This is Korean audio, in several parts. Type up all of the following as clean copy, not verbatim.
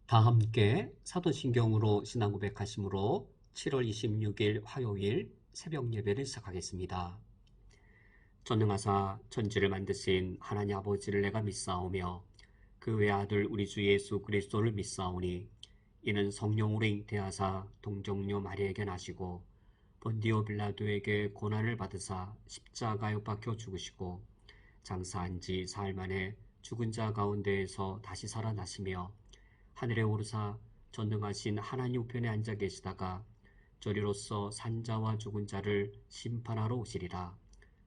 다 함께 사도신경으로 신앙 고백하심으로 7월 26일 화요일 새벽 예배를 시작하겠습니다. 전능하사 천지를 만드신 하나님 아버지를 내가 믿사오며 그 외아들 우리 주 예수 그리스도를 믿사오니 이는 성령으로 잉태하사 동정녀 마리아에게 나시고 본디오 빌라도에게 고난을 받으사 십자가에 못 박혀 죽으시고 장사한 지 사흘 만에 죽은 자 가운데에서 다시 살아나시며 하늘에 오르사 전능하신 하나님 우편에 앉아 계시다가 저리로서 산자와 죽은 자를 심판하러 오시리라.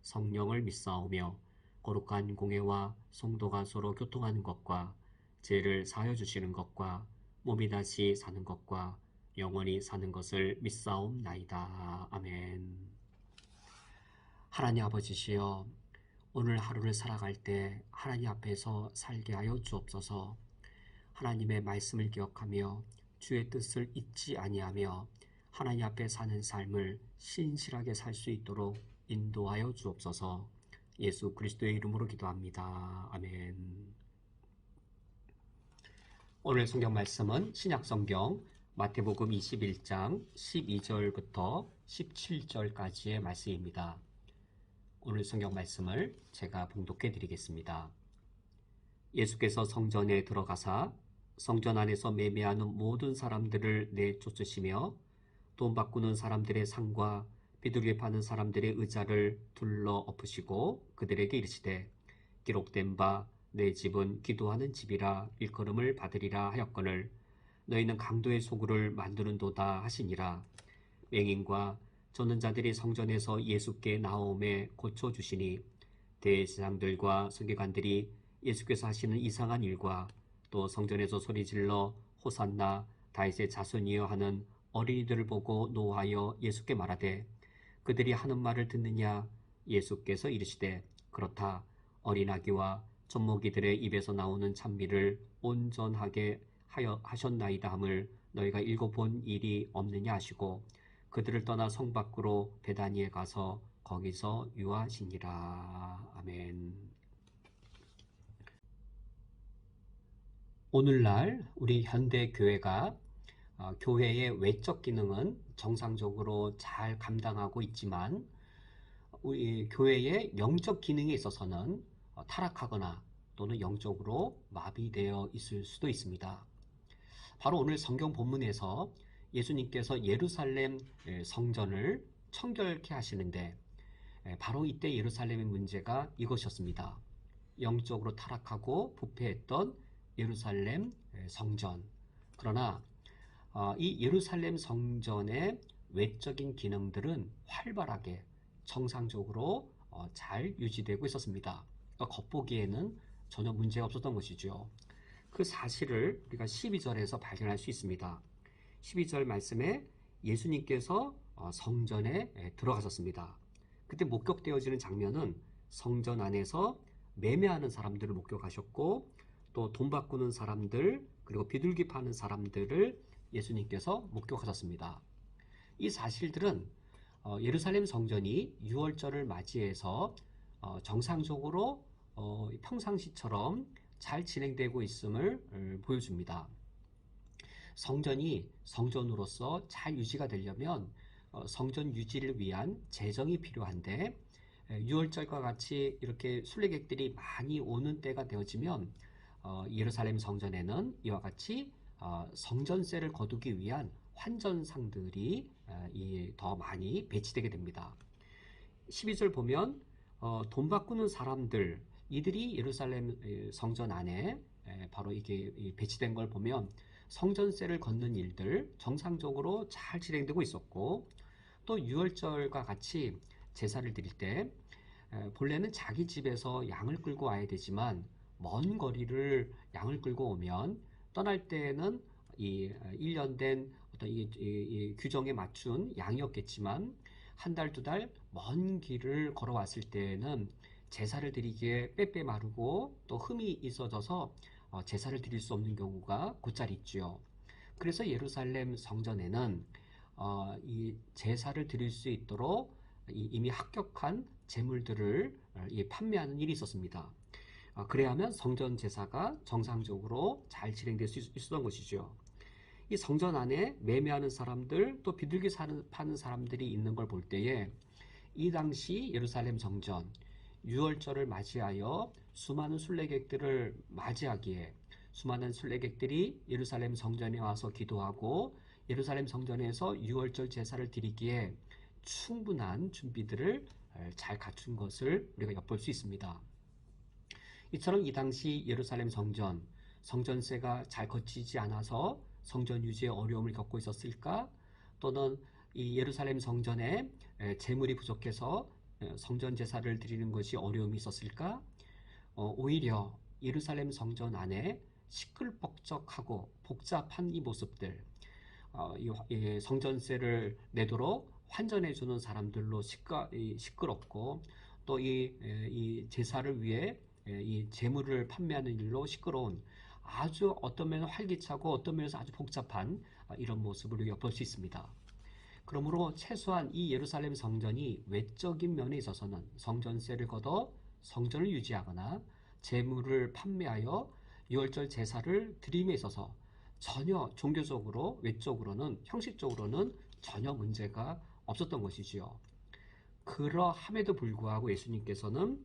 성령을 믿사오며 거룩한 공회와 성도가 서로 교통하는 것과 죄를 사하여 주시는 것과 몸이 다시 사는 것과 영원히 사는 것을 믿사옵나이다. 아멘. 하나님 아버지시여, 오늘 하루를 살아갈 때 하나님 앞에서 살게 하여 주옵소서. 하나님의 말씀을 기억하며 주의 뜻을 잊지 아니하며 하나님 앞에 사는 삶을 신실하게 살 수 있도록 인도하여 주옵소서. 예수 그리스도의 이름으로 기도합니다. 아멘. 오늘 성경 말씀은 신약성경 마태복음 21장 12절부터 17절까지의 말씀입니다. 오늘 성경 말씀을 제가 봉독해 드리겠습니다. 예수께서 성전에 들어가사 성전 안에서 매매하는 모든 사람들을 내쫓으시며 돈 바꾸는 사람들의 상과 비둘기 파는 사람들의 의자를 둘러 엎으시고 그들에게 이르시되 기록된 바 내 집은 기도하는 집이라 일컬음을 받으리라 하였거늘 너희는 강도의 소굴을 만드는도다 하시니라. 맹인과 젖는 자들이 성전에서 예수께 나오매 고쳐주시니 대제사장들과 서기관들이 예수께서 하시는 이상한 일과 또 성전에서 소리질러 호산나 다윗의 자손이여 하는 어린이들을 보고 노하여 예수께 말하되 그들이 하는 말을 듣느냐. 예수께서 이르시되 그렇다. 어린 아기와 젖먹이들의 입에서 나오는 찬미를 온전하게 하셨나이다 함을 너희가 읽어본 일이 없느냐 하시고 그들을 떠나 성 밖으로 베다니에 가서 거기서 유하시니라. 아멘. 오늘날 우리 현대 교회가 교회의 외적 기능은 정상적으로 잘 감당하고 있지만 우리 교회의 영적 기능에 있어서는 타락하거나 또는 영적으로 마비되어 있을 수도 있습니다. 바로 오늘 성경 본문에서 예수님께서 예루살렘 성전을 청결케 하시는데 바로 이때 예루살렘의 문제가 이것이었습니다. 영적으로 타락하고 부패했던 예루살렘 성전. 그러나 이 예루살렘 성전의 외적인 기능들은 활발하게 정상적으로 잘 유지되고 있었습니다. 그러니까 겉보기에는 전혀 문제가 없었던 것이죠. 그 사실을 우리가 12절에서 발견할 수 있습니다. 12절 말씀에 예수님께서 성전에 들어가셨습니다. 그때 목격되어지는 장면은 성전 안에서 매매하는 사람들을 목격하셨고 또 돈 바꾸는 사람들 그리고 비둘기 파는 사람들을 예수님께서 목격하셨습니다. 이 사실들은 예루살렘 성전이 유월절을 맞이해서 정상적으로 평상시처럼 잘 진행되고 있음을 보여줍니다. 성전이 성전으로서 잘 유지가 되려면 성전 유지를 위한 재정이 필요한데 유월절과 같이 이렇게 순례객들이 많이 오는 때가 되어지면 예루살렘 성전에는 이와 같이 성전세를 거두기 위한 환전상들이 더 많이 배치되게 됩니다. 12절 보면 돈 바꾸는 사람들 이들이 예루살렘 성전 안에 바로 이게 배치된 걸 보면 성전세를 걷는 일들 정상적으로 잘 진행되고 있었고 또 유월절과 같이 제사를 드릴 때 본래는 자기 집에서 양을 끌고 와야 되지만 먼 거리를 양을 끌고 오면 떠날 때에는 이 1년 된 어떤 이 규정에 맞춘 양이었겠지만 한 달, 두 달 먼 길을 걸어왔을 때에는 제사를 드리기에 빼빼 마르고 또 흠이 있어져서 제사를 드릴 수 없는 경우가 곧잘 있지요. 그래서 예루살렘 성전에는 이 제사를 드릴 수 있도록 이미 합격한 제물들을 판매하는 일이 있었습니다. 그래야만 성전 제사가 정상적으로 잘 진행될 수 있었던 것이죠. 이 성전 안에 매매하는 사람들 또 비둘기 파는 사람들이 있는 걸 볼 때에 이 당시 예루살렘 성전 유월절을 맞이하여 수많은 순례객들을 맞이하기에 수많은 순례객들이 예루살렘 성전에 와서 기도하고 예루살렘 성전에서 유월절 제사를 드리기에 충분한 준비들을 잘 갖춘 것을 우리가 엿볼 수 있습니다. 이처럼 이 당시 예루살렘 성전세가 잘 거치지 않아서 성전 유지에 어려움을 겪고 있었을까? 또는 이 예루살렘 성전에 재물이 부족해서 성전 제사를 드리는 것이 어려움이 있었을까? 오히려 예루살렘 성전 안에 시끌벅적하고 복잡한 이 모습들, 이 성전세를 내도록 환전해주는 사람들로 시끄럽고 또 이 제사를 위해 이 재물을 판매하는 일로 시끄러운 아주 어떤 면에서 활기차고 어떤 면에서 아주 복잡한 이런 모습을 엿볼 수 있습니다. 그러므로 최소한 이 예루살렘 성전이 외적인 면에 있어서는 성전세를 걷어 성전을 유지하거나 재물을 판매하여 유월절 제사를 드림에 있어서 전혀 종교적으로 외적으로는 형식적으로는 전혀 문제가 없었던 것이지요. 그러함에도 불구하고 예수님께서는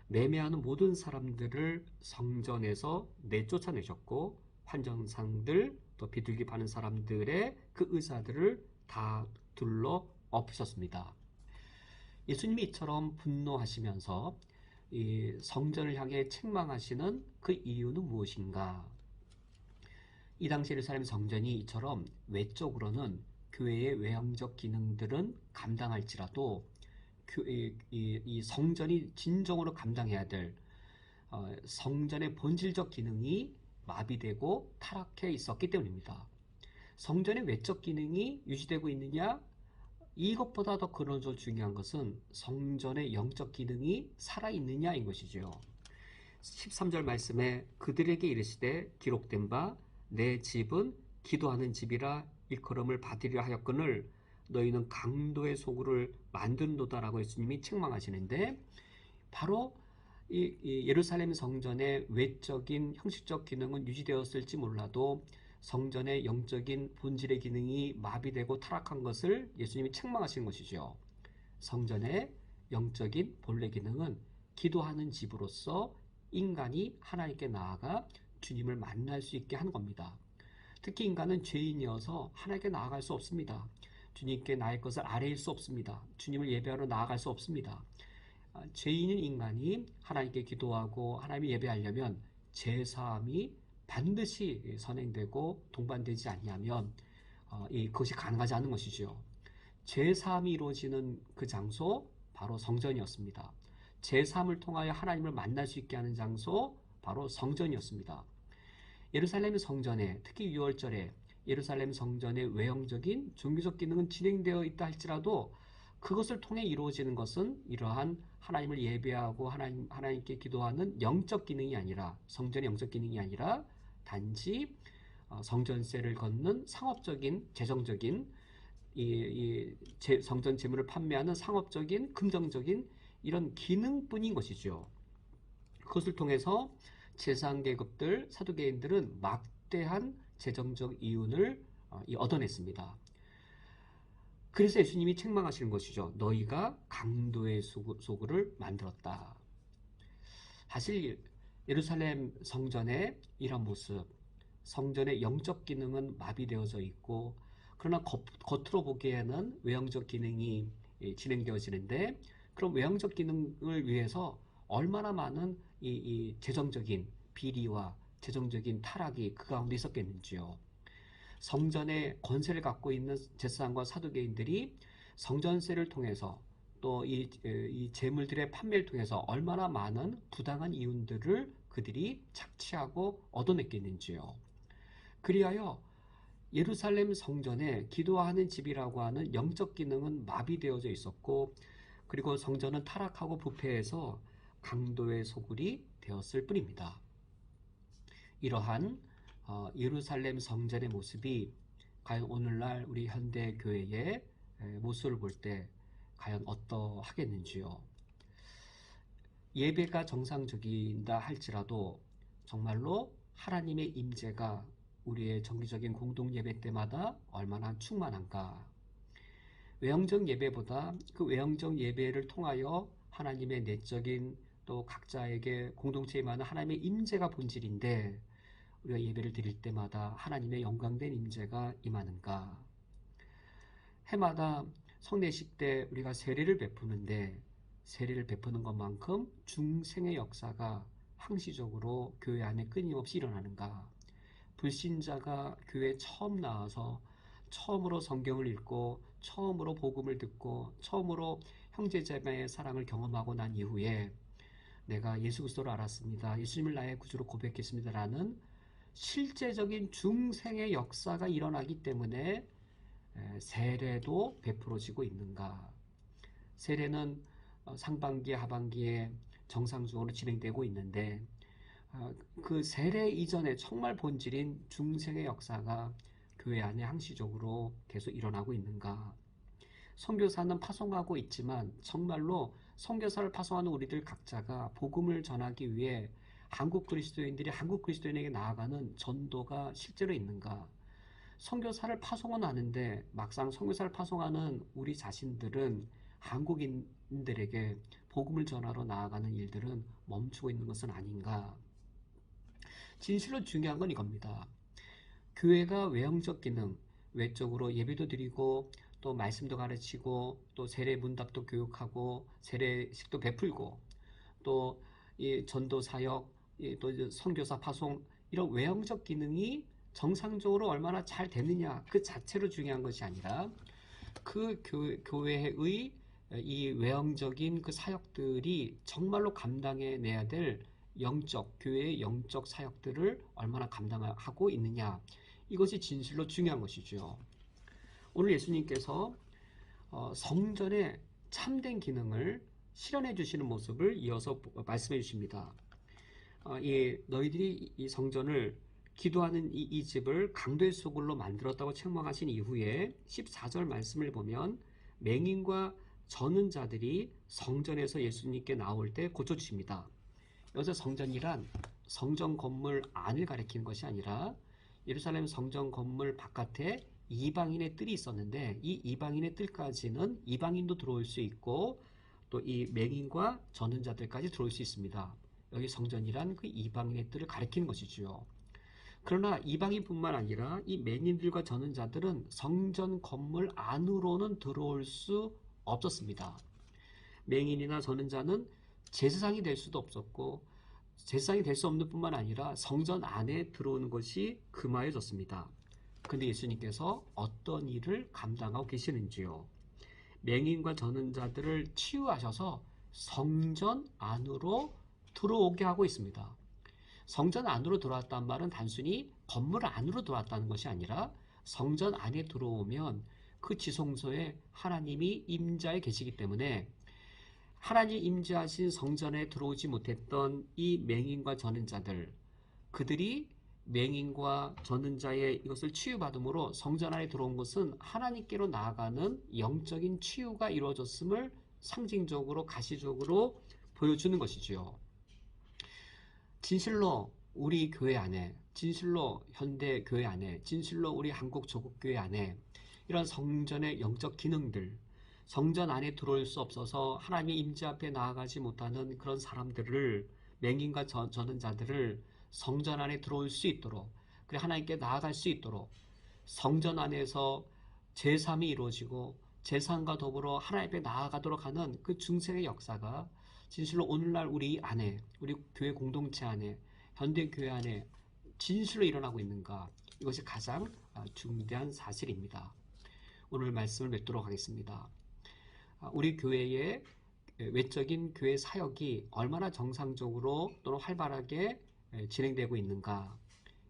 매매하는 모든 사람들을 성전에서 내쫓아내셨고 환전상들 또 비둘기 파는 사람들의 그 의사들을 다 둘러 엎으셨습니다. 예수님이 이처럼 분노하시면서 이 성전을 향해 책망하시는 그 이유는 무엇인가? 이 당시 예루살렘 성전이 이처럼 외적으로는 교회의 외형적 기능들은 감당할지라도 이 성전이 진정으로 감당해야 될 성전의 본질적 기능이 마비되고 타락해 있었기 때문입니다. 성전의 외적 기능이 유지되고 있느냐? 이것보다 더 근원적으로 중요한 것은 성전의 영적 기능이 살아있느냐인 것이죠. 13절 말씀에 그들에게 이르시되 기록된 바 내 집은 기도하는 집이라 일컬음을 받으리라 하였거늘 너희는 강도의 소굴을 만든도다라고 예수님이 책망하시는데 바로 이 예루살렘 성전의 외적인 형식적 기능은 유지되었을지 몰라도 성전의 영적인 본질의 기능이 마비되고 타락한 것을 예수님이 책망하신 것이죠. 성전의 영적인 본래 기능은 기도하는 집으로서 인간이 하나님께 나아가 주님을 만날 수 있게 하는 겁니다. 특히 인간은 죄인이어서 하나님께 나아갈 수 없습니다. 주님께 나의 것을 아뢰일 수 없습니다. 주님을 예배하러 나아갈 수 없습니다. 죄인인 인간이 하나님께 기도하고 하나님을 예배하려면 제사함이 반드시 선행되고 동반되지 아니하면 그것이 가능하지 않은 것이죠. 제사함이 이루어지는 그 장소 바로 성전이었습니다. 제사함을 통하여 하나님을 만날 수 있게 하는 장소 바로 성전이었습니다. 예루살렘 성전에 특히 유월절에 예루살렘 성전의 외형적인 종교적 기능은 진행되어 있다 할지라도 그것을 통해 이루어지는 것은 이러한 하나님을 예배하고 하나님께 기도하는 영적 기능이 아니라 성전의 영적 기능이 아니라 단지 성전세를 걷는 상업적인 재정적인 성전 재물을 판매하는 상업적인 금전적인 이런 기능뿐인 것이죠. 그것을 통해서 재상계급들 사두개인들은 막대한 재정적 이윤을 얻어냈습니다. 그래서 예수님이 책망하시는 것이죠. 너희가 강도의 소굴을 만들었다. 사실 예루살렘 성전의 이런 모습, 성전의 영적 기능은 마비되어져 있고 그러나 겉으로 보기에는 외형적 기능이 진행되어지는데 그럼 외형적 기능을 위해서 얼마나 많은 이 재정적인 비리와 재정적인 타락이 그 가운데 있었겠는지요. 성전의 권세를 갖고 있는 제사장과 사두개인들이 성전세를 통해서 또 이 재물들의 판매를 통해서 얼마나 많은 부당한 이윤들을 그들이 착취하고 얻어냈겠는지요. 그리하여 예루살렘 성전에 기도하는 집이라고 하는 영적 기능은 마비되어져 있었고 그리고 성전은 타락하고 부패해서 강도의 소굴이 되었을 뿐입니다. 이러한 예루살렘 성전의 모습이 과연 오늘날 우리 현대 교회의 모습을 볼 때 과연 어떠하겠는지요. 예배가 정상적이다 할지라도 정말로 하나님의 임재가 우리의 정기적인 공동 예배 때마다 얼마나 충만한가. 외형적 예배보다 그 외형적 예배를 통하여 하나님의 내적인 또 각자에게 공동체에 임하는 하나님의 임재가 본질인데 우리가 예배를 드릴 때마다 하나님의 영광된 임재가 임하는가. 해마다 성례식 때 우리가 세례를 베푸는데 세례를 베푸는 것만큼 중생의 역사가 항시적으로 교회 안에 끊임없이 일어나는가. 불신자가 교회에 처음 나와서 처음으로 성경을 읽고 처음으로 복음을 듣고 처음으로 형제자매의 사랑을 경험하고 난 이후에 내가 예수 그리스도를 알았습니다. 예수님을 나의 구주로 고백했습니다라는 실제적인 중생의 역사가 일어나기 때문에 세례도 베풀어지고 있는가. 세례는 상반기 하반기에 정상적으로 진행되고 있는데 그 세례 이전에 정말 본질인 중생의 역사가 교회 안에 항시적으로 계속 일어나고 있는가. 선교사는 파송하고 있지만 정말로 선교사를 파송하는 우리들 각자가 복음을 전하기 위해 한국 그리스도인들이 한국 그리스도인에게 나아가는 전도가 실제로 있는가. 선교사를 파송은 하는데 막상 선교사를 파송하는 우리 자신들은 한국인들에게 복음을 전하러 나아가는 일들은 멈추고 있는 것은 아닌가. 진실로 중요한 건 이겁니다. 교회가 외형적 기능, 외적으로 예배도 드리고 또 말씀도 가르치고 또 세례 문답도 교육하고 세례식도 베풀고 또 이 전도 사역, 또 선교사 파송 이런 외형적 기능이 정상적으로 얼마나 잘 되느냐 그 자체로 중요한 것이 아니라 그 교회의 이 외형적인 그 사역들이 정말로 감당해내야 될 교회의 영적 사역들을 얼마나 감당하고 있느냐 이것이 진실로 중요한 것이죠. 오늘 예수님께서 성전의 참된 기능을 실현해 주시는 모습을 이어서 말씀해 주십니다. 너희들이 이 성전을 기도하는 이 집을 강도의 소굴로 만들었다고 책망하신 이후에 14절 말씀을 보면 맹인과 저는 자들이 성전에서 예수님께 나올 때 고쳐주십니다. 여기서 성전이란 성전 건물 안을 가리키는 것이 아니라 예루살렘 성전 건물 바깥에 이방인의 뜰이 있었는데 이 이방인의 뜰까지는 이방인도 들어올 수 있고 또 이 맹인과 저는 자들까지 들어올 수 있습니다. 여기 성전이란 그 이방인의 뜰을 가리키는 것이지요. 그러나 이방인뿐만 아니라 이 맹인들과 저는 자들은 성전 건물 안으로는 들어올 수 없었습니다. 맹인이나 저는 자는 제사장이 될 수도 없었고 제사장이 될 수 없는 뿐만 아니라 성전 안에 들어오는 것이 금하여졌습니다. 그런데 예수님께서 어떤 일을 감당하고 계시는지요. 맹인과 저는 자들을 치유하셔서 성전 안으로 들어오게 하고 있습니다. 성전 안으로 들어왔다는 말은 단순히 건물 안으로 들어왔다는 것이 아니라 성전 안에 들어오면 그 지성소에 하나님이 임자에 계시기 때문에 하나님 임재하신 성전에 들어오지 못했던 이 맹인과 저는 자들, 그들이 맹인과 저는 자의 이것을 치유받음으로 성전 안에 들어온 것은 하나님께로 나아가는 영적인 치유가 이루어졌음을 상징적으로 가시적으로 보여주는 것이지요. 진실로 우리 교회 안에, 진실로 현대 교회 안에, 진실로 우리 한국 조국교회 안에 이런 성전의 영적 기능들, 성전 안에 들어올 수 없어서 하나님의 임재 앞에 나아가지 못하는 그런 사람들을, 맹인과 저는 자들을 성전 안에 들어올 수 있도록, 그리고 하나님께 나아갈 수 있도록 성전 안에서 제3이 이루어지고 제3과 더불어 하나님 앞에 나아가도록 하는 그 중생의 역사가 진실로 오늘날 우리 안에, 우리 교회 공동체 안에, 현대교회 안에 진실로 일어나고 있는가, 이것이 가장 중대한 사실입니다. 오늘 말씀을 맺도록 하겠습니다. 우리 교회의 외적인 교회 사역이 얼마나 정상적으로 또는 활발하게 진행되고 있는가,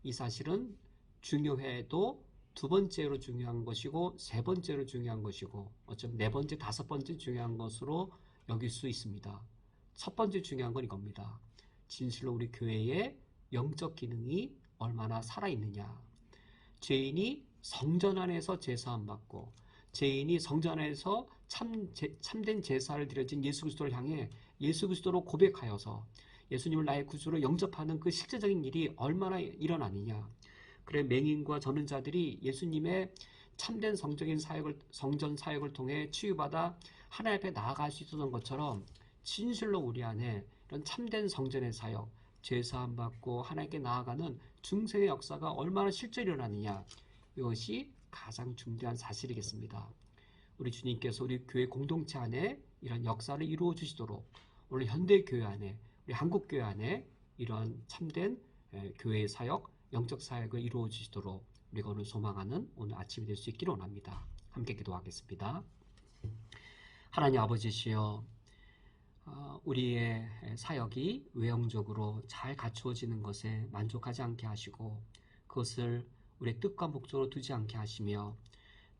이 사실은 중요해도 두 번째로 중요한 것이고 세 번째로 중요한 것이고 어쩌면 네 번째, 다섯 번째 중요한 것으로 여길 수 있습니다. 첫 번째 중요한 건 이겁니다. 진실로 우리 교회의 영적 기능이 얼마나 살아있느냐. 죄인이 성전 안에서 제사함 받고 죄인이 성전 안에서 참된 제사를 드려진 예수 그리스도를 향해 예수 그리스도로 고백하여서 예수님을 나의 구주로 영접하는 그 실제적인 일이 얼마나 일어나느냐. 그래 맹인과 저는 자들이 예수님의 참된 성전 사역을 통해 치유받아 하나님 앞에 나아갈 수 있었던 것처럼 진실로 우리 안에 이런 참된 성전의 사역, 죄사함 받고 하나님께 나아가는 중생의 역사가 얼마나 실제로 일어나느냐. 이것이 가장 중대한 사실이겠습니다. 우리 주님께서 우리 교회 공동체 안에 이런 역사를 이루어 주시도록 오늘 현대 교회 안에 우리 한국 교회 안에 이런 참된 교회의 사역, 영적 사역을 이루어 주시도록 우리가 오늘 소망하는 오늘 아침이 될 수 있기를 원합니다. 함께 기도하겠습니다. 하나님 아버지시여, 우리의 사역이 외형적으로 잘 갖추어지는 것에 만족하지 않게 하시고 그것을 우리의 뜻과 목적으로 두지 않게 하시며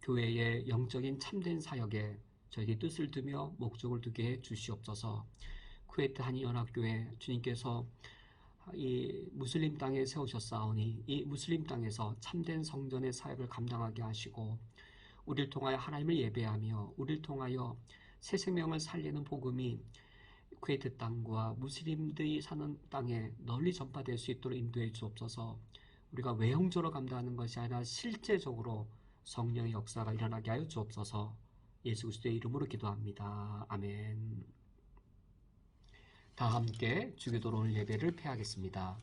교회의 영적인 참된 사역에 저희의 뜻을 두며 목적을 두게 해 주시옵소서. 쿠웨이트 한인연합교회 주님께서 이 무슬림 땅에 세우셨사오니 이 무슬림 땅에서 참된 성전의 사역을 감당하게 하시고 우리를 통하여 하나님을 예배하며 우리를 통하여 새 생명을 살리는 복음이 쿠웨이트 땅과 무슬림들이 사는 땅에 널리 전파될 수 있도록 인도해 주옵소서. 우리가 외형적으로 감당하는 것이 아니라 실제적으로 성령의 역사가 일어나게 하여 주옵소서. 예수 그리스도의 이름으로 기도합니다. 아멘. 다 함께 주기도로 오늘 예배를 폐하겠습니다.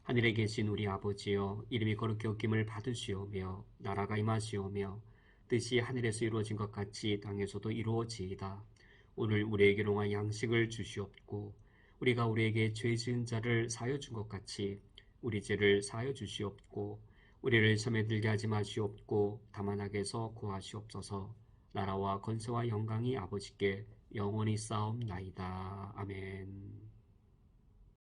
하늘에 계신 우리 아버지여, 이름이 거룩히 여김을 받으시오며 나라가 임하시오며 뜻이 하늘에서 이루어진 것 같이 땅에서도 이루어지이다. 오늘 우리에게 용할 양식을 주시옵고 우리가 우리에게 죄 지은 자를 사하여 준 것 같이 우리 죄를 사하여 주시옵고 우리를 시험에 들게 하지 마시옵고 다만 악에서 구하시옵소서. 나라와 권세와 영광이 아버지께 영원히 쌓옵나이다. 아멘.